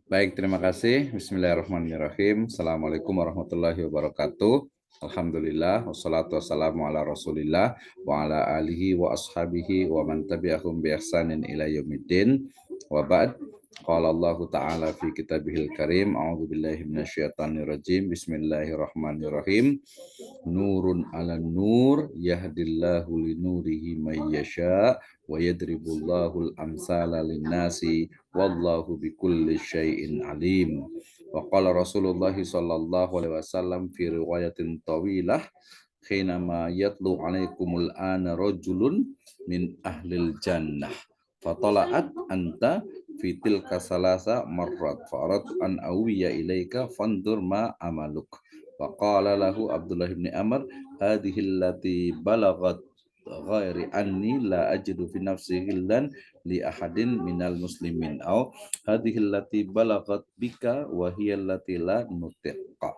Baik, terima kasih. Bismillahirrahmanirrahim. Assalamualaikum warahmatullahi wabarakatuh. Alhamdulillah, wassalatu wassalamu ala rasulillah, wa ala alihi wa ashabihi wa man tabi'ahum bi ihsanin ila yaumiddin. Wa ba'd, qala Allah ta'ala fi kitabihil karim, a'udzu billahi minasyaitonir rajim, bismillahirrahmanirrahim. Nurun ala nur, yahdillahu linurihi may yasha, wa yadribullahu al-amsala linnasi wallahu bikulli syai'in alim. Wa qala Rasulullah sallallahu alaihi wasallam fi riwayatin tawilah, khinama yatlu alaikumul ana rajulun min ahlil jannah fatala'at anta fitil kasalasa marrat fa'arat an awiya ilaika fandur ma amaluk. Wa qala lahu Abdullah bin Amr, hadhihi allati balagat ghairi anni la ajidu fi nafsi ghillan li ahadin minal muslimin, au hadhihi allati balagat bika wa hiya allati la nutiqa.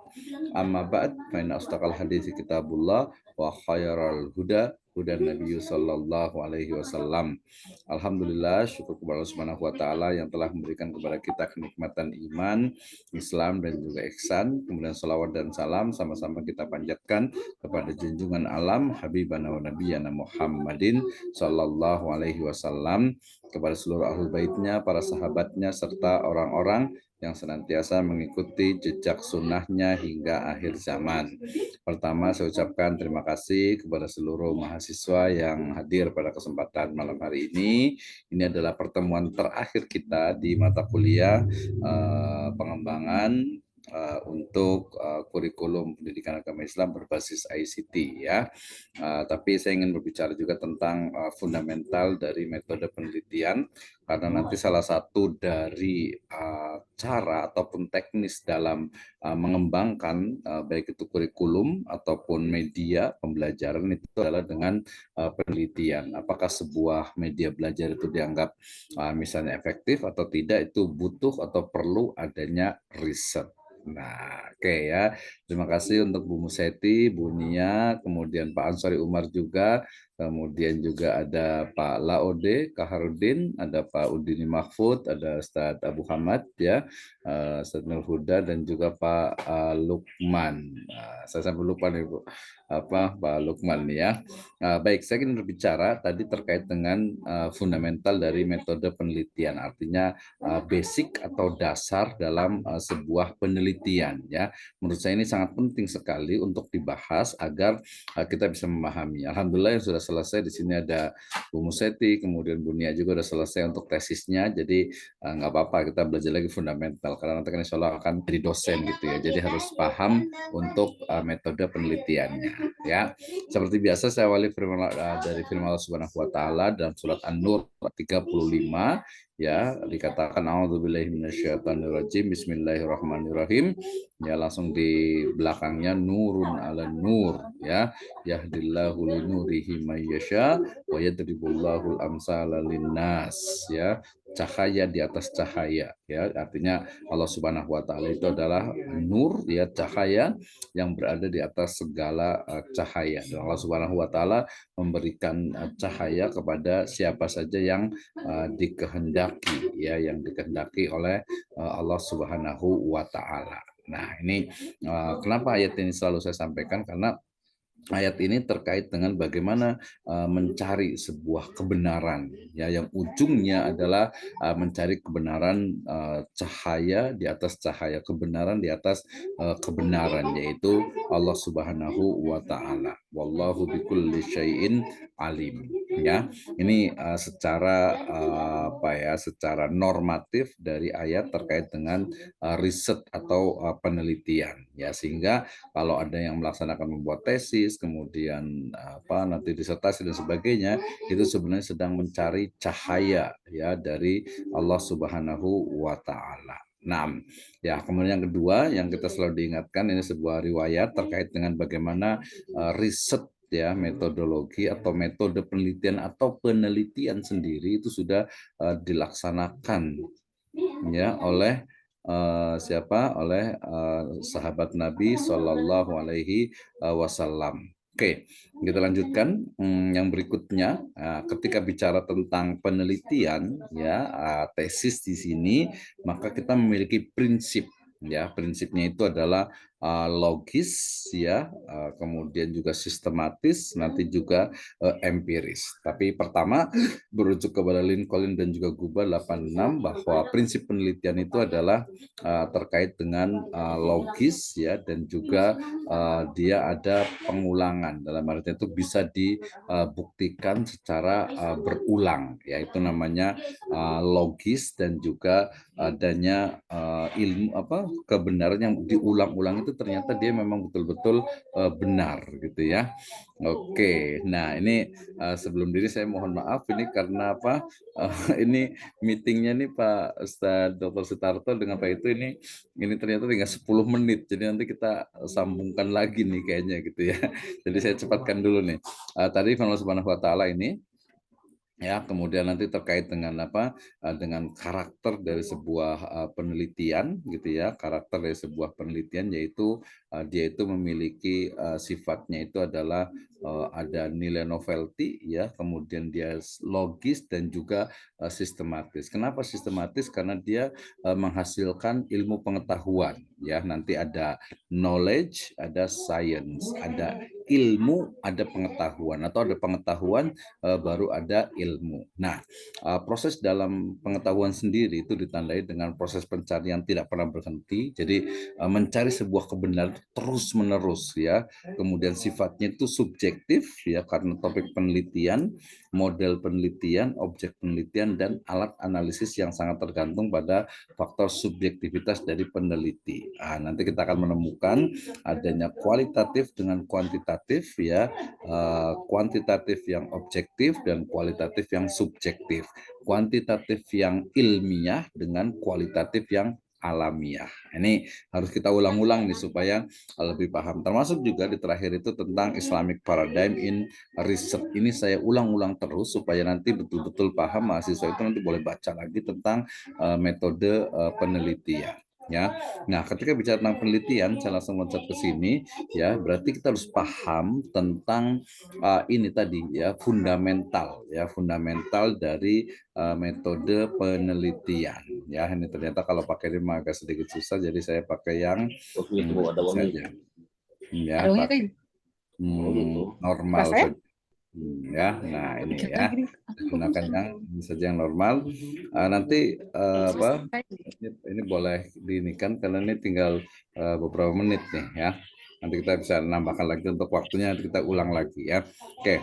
Amma ba'd, fa inna asdaqal hadithi kitabullah wa khairal huda huda Nabi sallallahu alaihi wasallam. Alhamdulillah, syukur kepada Allah Subhanahu wa taala yang telah memberikan kepada kita kenikmatan iman, Islam dan juga ihsan. Kemudian salawat dan salam sama-sama kita panjatkan kepada junjungan alam Habibana wa Nabiyana Muhammadin sallallahu alaihi wasallam, kepada seluruh ahlul baitnya, para sahabatnya, serta orang-orang yang senantiasa mengikuti jejak sunnahnya hingga akhir zaman. Pertama, saya ucapkan terima kasih kepada seluruh mahasiswa yang hadir pada kesempatan malam hari ini. Ini adalah pertemuan terakhir kita di mata kuliah pengembangan untuk kurikulum pendidikan agama Islam berbasis ICT ya. Tapi saya ingin berbicara juga tentang fundamental dari metode penelitian, karena nanti salah satu dari cara ataupun teknis dalam mengembangkan baik itu kurikulum ataupun media pembelajaran itu adalah dengan penelitian. Apakah sebuah media belajar itu dianggap misalnya efektif atau tidak, itu butuh atau perlu adanya riset. Nah, oke ya. Terima kasih untuk Bu Museti, Bu Nia, kemudian Pak Ansori Umar juga, kemudian juga ada Pak Laode Kaharudin, ada Pak Udini Mahfud, ada Ustadz Abu Hamad ya, Ustadz Nur Huda, dan juga Pak Lukman. Saya sampai lupa nih Bu, Pak Lukman ya. Baik, saya ingin berbicara tadi terkait dengan fundamental dari metode penelitian, artinya basic atau dasar dalam sebuah penelitian ya. Menurut saya ini sangat penting sekali untuk dibahas agar kita bisa memahami. Alhamdulillah yang sudah selesai di sini ada Bu Museti, kemudian Bu Nia juga sudah selesai untuk tesisnya. Jadi nggak apa-apa, kita belajar lagi fundamental karena nanti kan insya Allah akan jadi dosen gitu ya. Jadi harus paham untuk metode penelitiannya ya. Seperti biasa saya awali dari firman Allah Subhanahu wa taala dalam surat An-Nur 35 ya, dikatakan a'udzubillahi minasyaitonirrajim, bismillahirrahmanirrahim. Ya, langsung di belakangnya nurun ala nur ya, yahdillahu linurihi may yasha wa yadribullahu al-amsala linnas ya, cahaya di atas cahaya ya, artinya Allah Subhanahu wa taala itu adalah nur ya, cahaya yang berada di atas segala cahaya. Dan Allah Subhanahu wa taala memberikan cahaya kepada siapa saja yang dikehendaki ya, yang dikehendaki oleh Allah Subhanahu wa taala. Nah, ini kenapa ayat ini selalu saya sampaikan, karena ayat ini terkait dengan bagaimana mencari sebuah kebenaran ya, yang ujungnya adalah mencari kebenaran, cahaya di atas cahaya, kebenaran di atas kebenaran, yaitu Allah Subhanahu wa taala. Wallahu bikulli syai'in alim ya. Ini secara secara normatif dari ayat terkait dengan riset atau penelitian ya, sehingga kalau ada yang melaksanakan membuat tesis, kemudian nanti disertasi dan sebagainya, itu sebenarnya sedang mencari cahaya ya dari Allah Subhanahu wa taala. Nah, ya, kemudian yang kedua yang kita selalu diingatkan, ini sebuah riwayat terkait dengan bagaimana riset ya, metodologi atau metode penelitian atau penelitian sendiri itu sudah dilaksanakan ya oleh siapa? Oleh sahabat Nabi Shallallahu Alaihi Wasallam Oke, kita lanjutkan. Yang berikutnya, ketika bicara tentang penelitian, ya, tesis di sini, maka kita memiliki prinsip. Ya, prinsipnya itu adalah logis, ya, kemudian juga sistematis, nanti juga empiris. Tapi pertama berujuk kepada Lincoln dan juga Guba 86 bahwa prinsip penelitian itu adalah terkait dengan logis, ya, dan juga dia ada pengulangan, dalam arti itu bisa dibuktikan secara berulang, ya, itu namanya logis, dan juga adanya ilmu kebenaran yang diulang-ulang itu ternyata dia memang betul-betul benar gitu ya. Oke, nah ini sebelum diri saya mohon maaf ini karena apa? Ini meetingnya nih Pak Ustadz Dr. Sutarto dengan Pak itu ini ternyata tinggal 10 menit. Jadi nanti kita sambungkan lagi nih kayaknya gitu ya. Jadi saya cepatkan dulu nih. Tadi Allah Subhanahu wa taala ini, ya, kemudian nanti terkait dengan dengan karakter dari sebuah penelitian gitu ya, karakter dari sebuah penelitian, yaitu dia itu memiliki sifatnya itu adalah ada nilai novelty, ya, kemudian dia logis dan juga sistematis. Kenapa sistematis? Karena dia menghasilkan ilmu pengetahuan, ya, nanti ada knowledge, ada science, ada ilmu, ada pengetahuan, atau ada pengetahuan baru ada ilmu. Nah, proses dalam pengetahuan sendiri itu ditandai dengan proses pencarian tidak pernah berhenti. Jadi mencari sebuah kebenaran terus-menerus, ya. Kemudian sifatnya itu subjektif, ya, karena topik penelitian, model penelitian, objek penelitian, dan alat analisis yang sangat tergantung pada faktor subjektivitas dari peneliti. Nanti kita akan menemukan adanya kualitatif dengan kuantitatif, ya, kuantitatif yang objektif dan kualitatif yang subjektif, kuantitatif yang ilmiah dengan kualitatif yang alamiah. Ini harus kita ulang-ulang nih supaya lebih paham. Termasuk juga di terakhir itu tentang Islamic Paradigm in Research. Ini saya ulang-ulang terus supaya nanti betul-betul paham, mahasiswa itu nanti boleh baca lagi tentang metode penelitian. Ya, nah ketika bicara tentang penelitian, saya langsung loncat ke sini, ya. Berarti kita harus paham tentang ini tadi, ya, fundamental dari metode penelitian, ya. Ini ternyata kalau pakai ini agak sedikit susah, jadi saya pakai yang saja, ya, pakai normal saja. Ya, nah ini ya, gunakan yang ini saja yang normal. Nanti ini boleh diinikan karena ini tinggal beberapa menit nih, ya. Nanti kita bisa nambahkan lagi untuk waktunya, nanti kita ulang lagi, ya. Oke,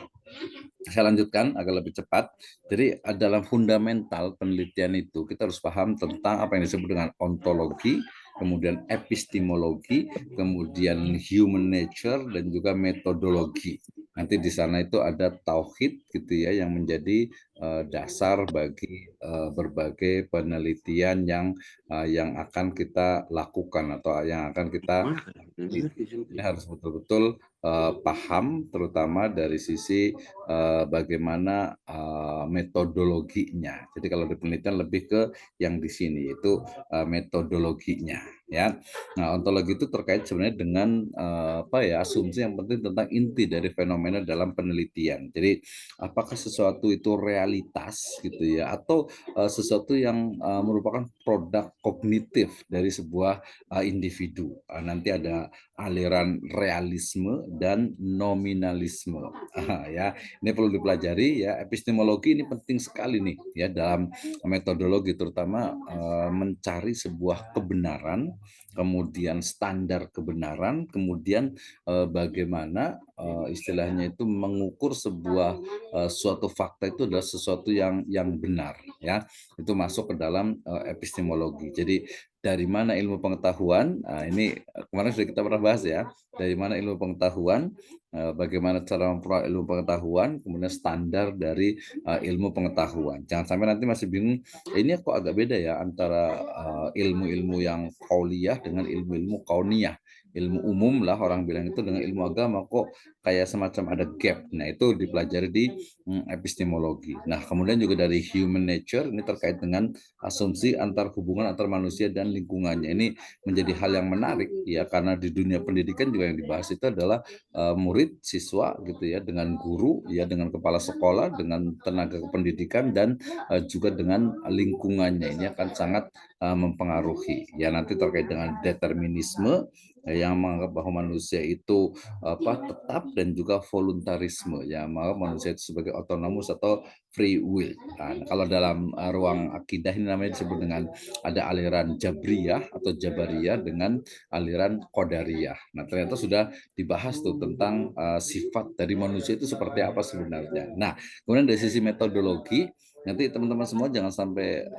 saya lanjutkan agar lebih cepat. Jadi dalam fundamental penelitian itu kita harus paham tentang apa yang disebut dengan ontologi, kemudian epistemologi, kemudian human nature, dan juga metodologi. Nanti di sana itu ada tauhid gitu ya, yang menjadi dasar bagi berbagai penelitian yang akan kita lakukan atau yang akan kita ini harus betul-betul paham, terutama dari sisi bagaimana metodologinya. Jadi kalau di penelitian lebih ke yang di sini yaitu metodologinya, ya. Nah, ontologi itu terkait sebenarnya dengan asumsi yang penting tentang inti dari fenomena dalam penelitian. Jadi apakah sesuatu itu realitas gitu ya, atau sesuatu yang merupakan produk kognitif dari sebuah individu. Nanti ada aliran realisme dan nominalisme. Ya, ini perlu dipelajari, ya. Epistemologi ini penting sekali nih, ya, dalam metodologi, terutama mencari sebuah kebenaran, kemudian standar kebenaran, kemudian bagaimana istilahnya itu mengukur sebuah suatu fakta itu adalah sesuatu yang benar, ya. Itu masuk ke dalam epistemologi. Jadi dari mana ilmu pengetahuan? Ini kemarin sudah kita pernah bahas, ya. Dari mana ilmu pengetahuan? Bagaimana cara memperoleh ilmu pengetahuan? Kemudian standar dari ilmu pengetahuan. Jangan sampai nanti masih bingung. Ini kok agak beda ya antara ilmu-ilmu yang kauliyah dengan ilmu-ilmu kauniyah. ilmu umum lah orang bilang itu dengan ilmu agama kok kayak semacam ada gap. Nah, itu dipelajari di epistemologi. Nah, kemudian juga dari human nature ini terkait dengan asumsi antar hubungan antar manusia dan lingkungannya. Ini menjadi hal yang menarik ya, karena di dunia pendidikan juga yang dibahas itu adalah murid, siswa gitu ya, dengan guru ya, dengan kepala sekolah, dengan tenaga pendidikan dan juga dengan lingkungannya. Ini akan sangat mempengaruhi ya, nanti terkait dengan determinisme yang menganggap bahwa manusia itu tetap dan juga voluntarisme ya, menganggap manusia itu sebagai otonomus atau free will. Nah, kalau dalam ruang akidah ini namanya disebut dengan ada aliran Jabriyah atau Jabariyah dengan aliran Qadariyah. Nah, ternyata sudah dibahas tuh tentang sifat dari manusia itu seperti apa sebenarnya. Nah, kemudian dari sisi metodologi, nanti teman-teman semua jangan sampai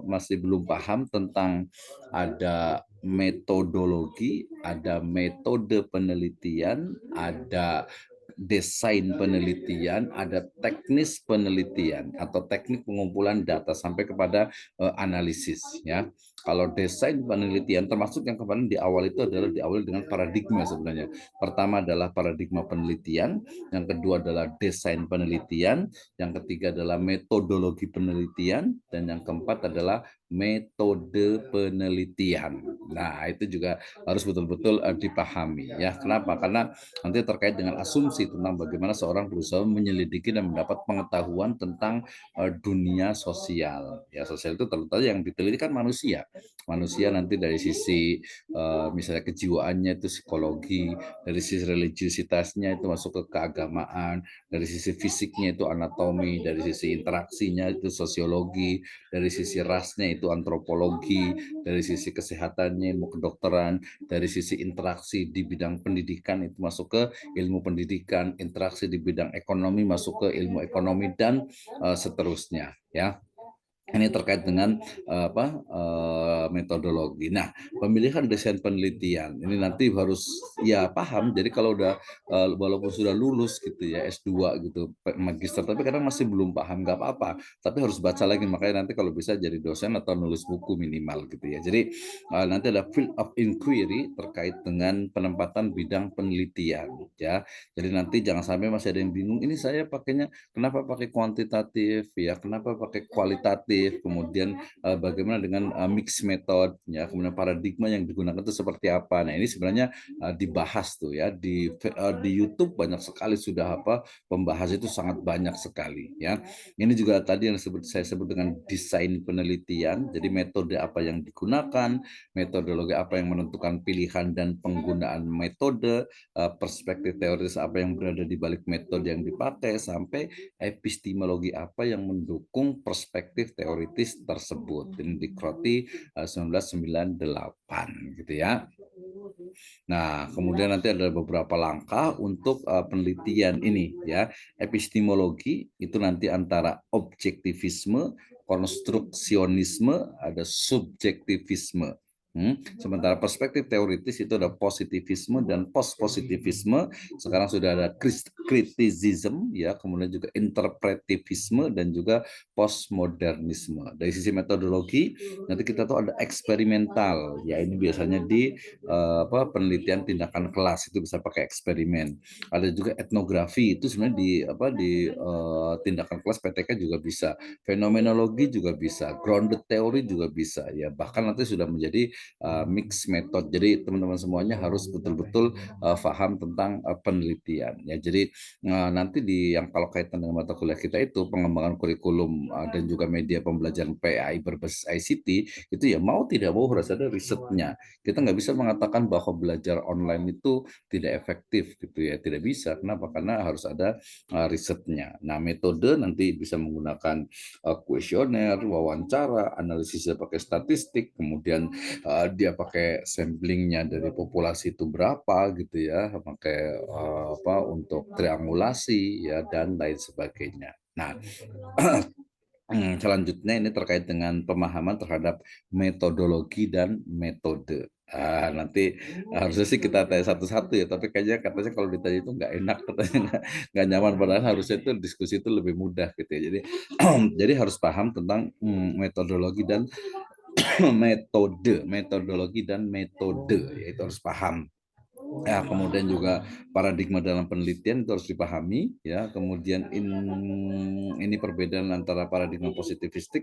masih belum paham tentang ada metodologi, ada metode penelitian, ada desain penelitian, ada teknis penelitian atau teknik pengumpulan data sampai kepada analisis ya. Kalau desain penelitian termasuk yang kemarin di awal itu adalah diawali dengan paradigma sebenarnya. Pertama adalah paradigma penelitian, yang kedua adalah desain penelitian, yang ketiga adalah metodologi penelitian, dan yang keempat adalah metode penelitian. Nah, itu juga harus betul-betul dipahami ya. Kenapa? Karena nanti terkait dengan asumsi tentang bagaimana seorang berusaha menyelidiki dan mendapat pengetahuan tentang dunia sosial. Ya, sosial itu terutama yang diteliti kan manusia. Manusia nanti dari sisi misalnya kejiwaannya itu psikologi, dari sisi religiusitasnya itu masuk ke keagamaan, dari sisi fisiknya itu anatomi, dari sisi interaksinya itu sosiologi, dari sisi rasnya itu antropologi, dari sisi kesehatannya ilmu kedokteran, dari sisi interaksi di bidang pendidikan itu masuk ke ilmu pendidikan, interaksi di bidang ekonomi masuk ke ilmu ekonomi, dan seterusnya ya. Ini terkait dengan metodologi. Nah, pemilihan desain penelitian ini nanti harus ya paham. Jadi kalau udah walaupun sudah lulus gitu ya S2 gitu, magister, tapi kadang masih belum paham, nggak apa-apa. Tapi harus baca lagi, makanya nanti kalau bisa jadi dosen atau nulis buku minimal gitu ya. Jadi nanti ada field of inquiry terkait dengan penempatan bidang penelitian ya. Jadi nanti jangan sampai masih ada yang bingung, ini saya pakainya kenapa pakai kuantitatif ya, kenapa pakai kualitatif, kemudian bagaimana dengan mix method ya, kemudian paradigma yang digunakan itu seperti apa. Nah, ini sebenarnya dibahas tuh ya di YouTube, banyak sekali sudah pembahas itu sangat banyak sekali ya. Ini juga tadi yang saya sebut dengan desain penelitian. Jadi metode apa yang digunakan, metodologi apa yang menentukan pilihan dan penggunaan metode, perspektif teoritis apa yang berada di balik metode yang dipakai, sampai epistemologi apa yang mendukung perspektif teoritis tersebut. Ini di Crotty 1998 gitu ya. Nah, kemudian nanti ada beberapa langkah untuk penelitian ini ya. Epistemologi itu nanti antara objektivisme, konstruksionisme, ada subjektivisme. Sementara perspektif teoritis itu ada positivisme dan post-positivisme. Sekarang sudah ada kritisisme ya, kemudian juga interpretivisme dan juga postmodernisme. Dari sisi metodologi nanti kita tahu ada eksperimental ya, ini biasanya di penelitian tindakan kelas itu bisa pakai eksperimen. Ada juga etnografi, itu sebenarnya di tindakan kelas PTK juga bisa. Fenomenologi juga bisa, grounded theory juga bisa ya. Bahkan nanti sudah menjadi mix method. Jadi teman-teman semuanya harus betul-betul paham tentang penelitian ya. Jadi nanti yang kalau kaitan dengan mata kuliah kita itu pengembangan kurikulum dan juga media pembelajaran PAI berbasis ICT itu ya, mau tidak mau harus ada risetnya. Kita nggak bisa mengatakan bahwa belajar online itu tidak efektif gitu ya, tidak bisa. Kenapa? Karena harus ada risetnya. Nah, metode nanti bisa menggunakan kuesioner, wawancara, analisisnya pakai statistik, kemudian dia pakai samplingnya dari populasi itu berapa gitu ya, pakai untuk triangulasi ya, dan lain sebagainya. Nah, selanjutnya ini terkait dengan pemahaman terhadap metodologi dan metode. Nanti harusnya sih kita tanya satu-satu ya, tapi katanya kalau ditanya itu nggak enak, katanya nggak nyaman, padahal harusnya itu diskusi itu lebih mudah gitu ya. Jadi jadi harus paham tentang metodologi dan metodologi dan metode, yaitu harus paham. Ya, kemudian juga paradigma dalam penelitian itu harus dipahami ya. Kemudian ini perbedaan antara paradigma positivistik